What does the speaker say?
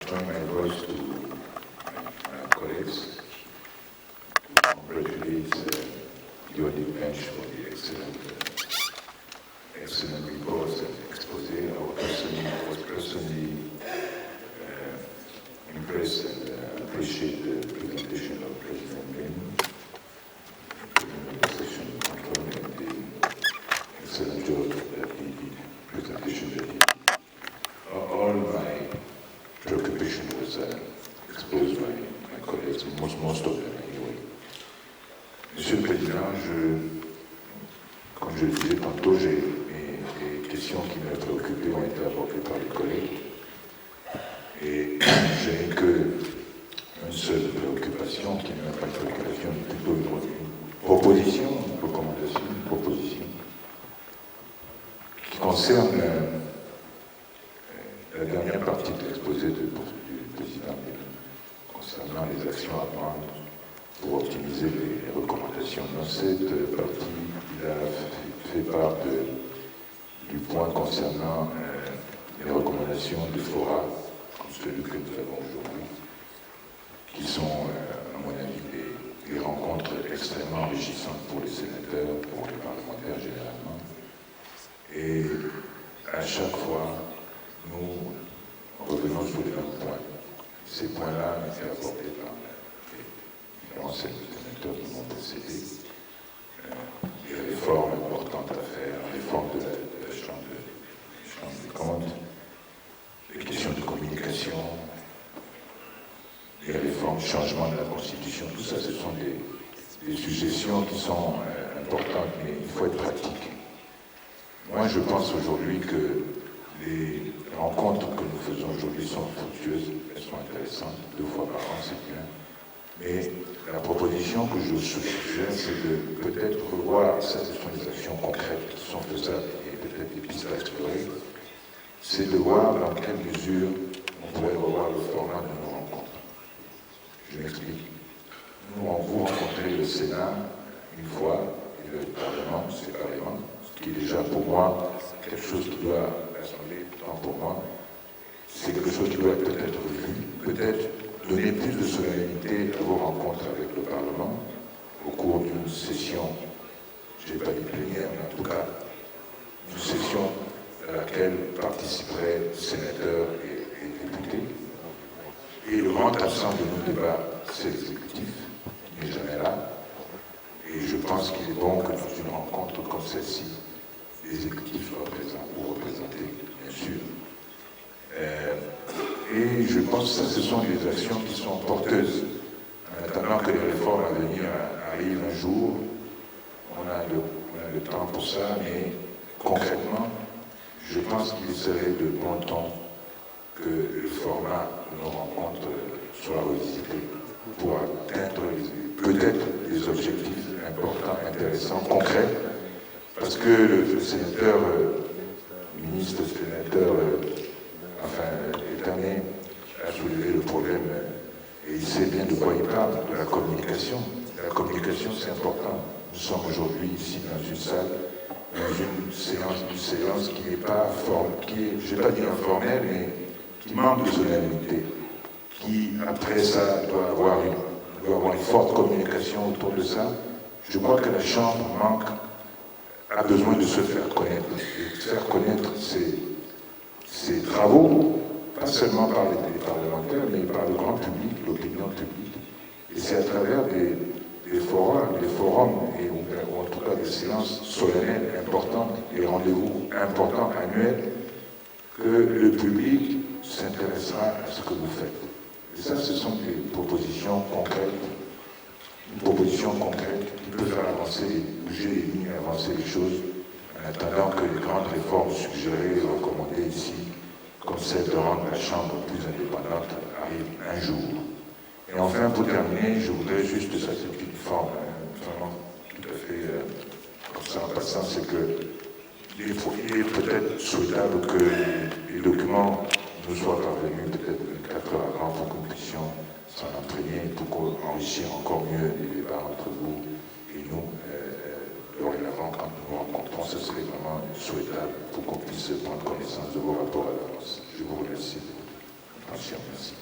join my voice to my colleagues to congratulate the audit bench for the excellent reports and expose. I was personally impressed and appreciate the presentation of President Green, the session control, and the excellent job that he did, presentation that he did. All my preoccupation was exposed by my colleagues, most of them anyway. Monsieur le Président, comme je le disais tantôt, les questions qui me préoccupaient ont été abordées par les collègues. Et je n'ai qu'une seule préoccupation, qui n'est même pas une préoccupation, mais plutôt une proposition, une recommandation, une proposition, qui concerne la dernière partie de l'exposé du président concernant les actions à prendre pour optimiser les recommandations. Dans cette partie, il a fait part du point concernant les recommandations du FORA, comme celui que nous avons aujourd'hui, qui sont, à mon avis, des rencontres extrêmement enrichissantes pour les sénateurs, pour les parlementaires généralement. Et à chaque fois, nous revenons sur les mêmes points. Ces points-là ont été abordés par les anciens sénateurs qui m'ont précédé. Il y a des réformes importantes à faire, réforme de la Chambre des comptes, les questions de communication, les réformes, changement de la Constitution, tout ça, ce sont des suggestions qui sont importantes, mais il faut être pratique. Moi, je pense aujourd'hui que les rencontres que nous faisons aujourd'hui sont fructueuses, elles sont intéressantes, 2 fois par an, c'est bien. Mais la proposition que je suggère, c'est de peut-être revoir, ça ce sont des actions concrètes qui sont faisables et peut-être des pistes à explorer, c'est de voir dans quelle mesure on pourrait revoir le format de nos rencontres. Je m'explique. Vous rencontrez le Sénat une fois, et le Parlement séparément, ce qui est déjà pour moi quelque chose qui doit, l'Assemblée, tant pour moi, c'est quelque chose qui doit peut-être revu, peut-être donner plus de solennité à vos rencontres avec le Parlement au cours d'une session, je n'ai pas dit plénière, mais en tout cas, une session à laquelle participeraient sénateurs et députés. Et le grand absent de nos débats, c'est l'exécutif, qui n'est jamais là. Et je pense qu'il est bon que dans une rencontre comme celle-ci, l'exécutif soit présent ou représenté, bien sûr. Et je pense que ce sont des actions qui sont porteuses. En attendant que les réformes à venir arrivent un jour, on a le temps pour ça, mais concrètement, je pense qu'il serait de bon ton que le format de nos rencontres soit revisité pour atteindre peut-être des objectifs importants, intéressants, concrets, parce que le sénateur, le ministre sénateur, Etame a soulevé le problème, et il sait bien de quoi il parle, de la communication. La communication, c'est important. Nous sommes aujourd'hui ici dans une salle, dans une séance qui n'est pas je ne vais pas dire informelle, mais qui manque de solennité, qui, après ça, doit avoir une forte communication autour de ça. Je crois que la Chambre a besoin de se faire connaître, de faire connaître ses travaux, pas seulement par les parlementaires, mais par le grand public, l'opinion publique. Et c'est à travers des forums, ou en tout cas des séances solennelles importantes, des rendez-vous importants annuels, que le public s'intéressera à ce que vous faites. Et ça, ce sont des propositions concrètes, une proposition concrète qui peut faire avancer, bouger les lignes, avancer les choses, en attendant que les grandes réformes suggérées et recommandées ici, comme celle de rendre la Chambre plus indépendante, arrivent un jour. Et enfin, pour terminer, je voudrais juste, ça c'est une forme vraiment tout à fait comme ça en passant, c'est que il est peut-être souhaitable que les documents nous soient parvenus peut-être 24 heures avant pour que nous puissions s'en imprégner, pour enrichir encore mieux les débats entre vous et nous. Dorénavant, quand nous nous rencontrons, ce serait vraiment souhaitable pour qu'on puisse prendre connaissance de vos rapports à l'avance. Je vous remercie. attention. Merci.